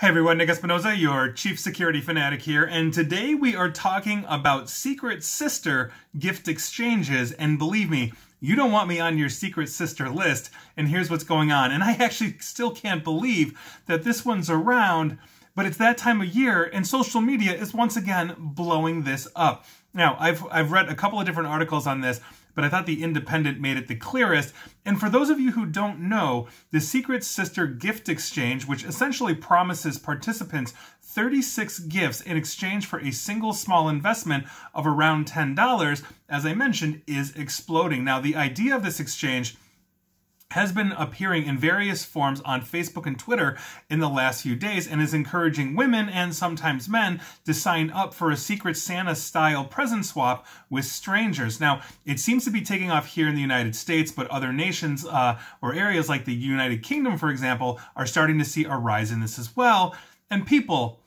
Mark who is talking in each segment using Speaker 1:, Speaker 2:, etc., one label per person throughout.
Speaker 1: Hey everyone, Nick Espinoza, your Chief Security Fanatic here, and today we are talking about Secret Sister gift exchanges, and believe me, you don't want me on your Secret Sister list, and here's what's going on. And I actually still can't believe that this one's around, but it's that time of year, and social media is once again blowing this up. Now, I've read a couple of different articles on this, but I thought The Independent made it the clearest. And for those of you who don't know, the Secret Sister gift exchange, which essentially promises participants 36 gifts in exchange for a single small investment of around $10, as I mentioned, is exploding. Now, the idea of this exchange has been appearing in various forms on Facebook and Twitter in the last few days and is encouraging women and sometimes men to sign up for a Secret Santa-style present swap with strangers. Now, it seems to be taking off here in the United States, but other nations or areas like the United Kingdom, for example, are starting to see a rise in this as well. And people,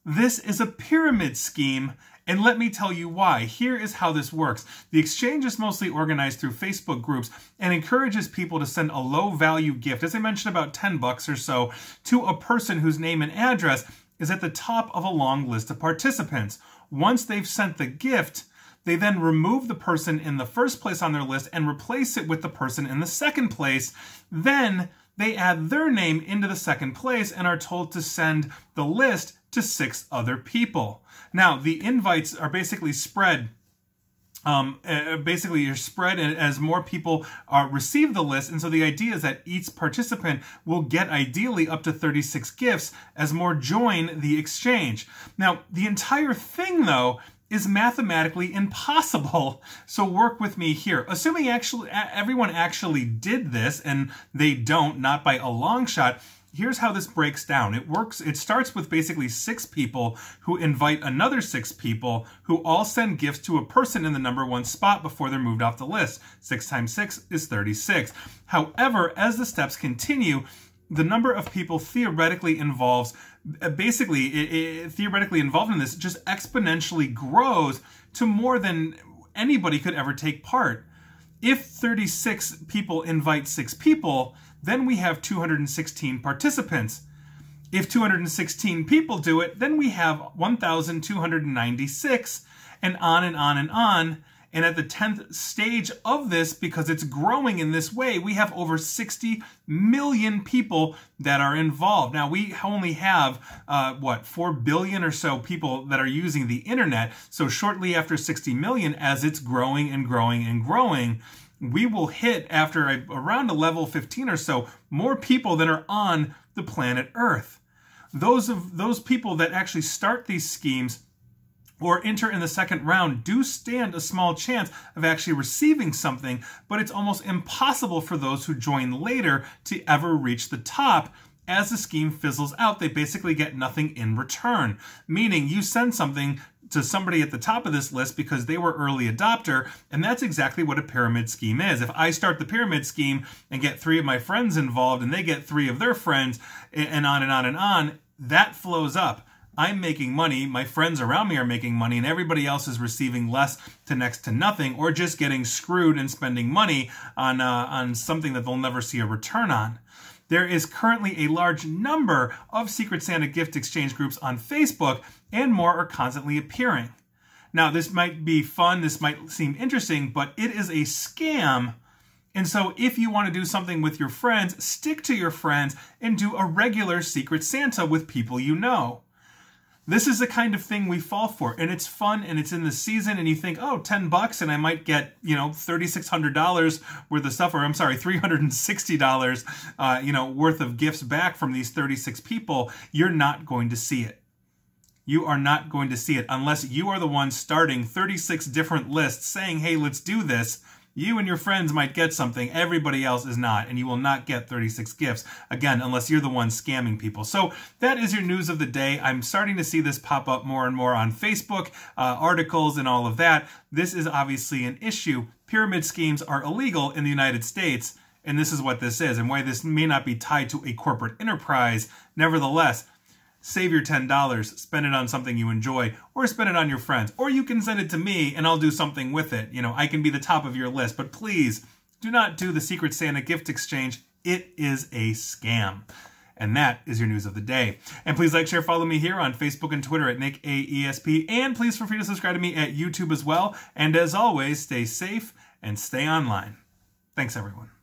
Speaker 1: this is a pyramid scheme. And let me tell you why. Here is how this works. The exchange is mostly organized through Facebook groups and encourages people to send a low-value gift, as I mentioned, about $10 or so, to a person whose name and address is at the top of a long list of participants. Once they've sent the gift, they then remove the person in the first place on their list and replace it with the person in the second place. Then they add their name into the second place and are told to send the list to 6 other people. Now, the invites are basically spread. You're spread as more people receive the list, and so the idea is that each participant will get ideally up to 36 gifts as more join the exchange. Now, the entire thing, though, is mathematically impossible. So work with me here. Assuming everyone actually did this, and they don't, not by a long shot, here's how this breaks down. It starts with basically 6 people who invite another 6 people who all send gifts to a person in the number 1 spot before they're moved off the list. 6 times 6 is 36. However, as the steps continue, the number of people theoretically involved in this just exponentially grows to more than anybody could ever take part. If 36 people invite 6 people, then we have 216 participants. If 216 people do it, then we have 1,296, and on and on and on. And at the 10th stage of this, because it's growing in this way, we have over 60 million people that are involved. Now, we only have, 4 billion or so people that are using the internet. So shortly after 60 million, as it's growing and growing and growing, we will hit, after around a level 15 or so, more people than are on the planet Earth. Those people that actually start these schemes or enter in the second round do stand a small chance of actually receiving something, but it's almost impossible for those who join later to ever reach the top. As the scheme fizzles out, they basically get nothing in return, meaning you send something to somebody at the top of this list because they were early adopter, and that's exactly what a pyramid scheme is. If I start the pyramid scheme and get 3 of my friends involved and they get 3 of their friends, and on and on and on, that flows up. I'm making money, my friends around me are making money, and everybody else is receiving less to next to nothing, or just getting screwed and spending money on something that they'll never see a return on. There is currently a large number of Secret Santa gift exchange groups on Facebook, and more are constantly appearing. Now, this might be fun, this might seem interesting, but it is a scam. And so if you want to do something with your friends, stick to your friends and do a regular Secret Santa with people you know. This is the kind of thing we fall for, and it's fun, and it's in the season, and you think, oh, $10 and I might get, $3,600 worth of stuff, or I'm sorry, $360, worth of gifts back from these 36 people. You're not going to see it. You are not going to see it unless you are the one starting 36 different lists saying, hey, let's do this. You and your friends might get something, everybody else is not, and you will not get 36 gifts, again, unless you're the one scamming people. So that is your news of the day. I'm starting to see this pop up more and more on Facebook, articles and all of that. This is obviously an issue. Pyramid schemes are illegal in the United States, and this is what this is, and why this may not be tied to a corporate enterprise. Nevertheless, save your $10, spend it on something you enjoy, or spend it on your friends. Or you can send it to me and I'll do something with it. I can be the top of your list, but please do not do the Secret Santa gift exchange. It is a scam. And that is your news of the day. And please like, share, follow me here on Facebook and Twitter at NickAESP. And please feel free to subscribe to me at YouTube as well. And as always, stay safe and stay online. Thanks, everyone.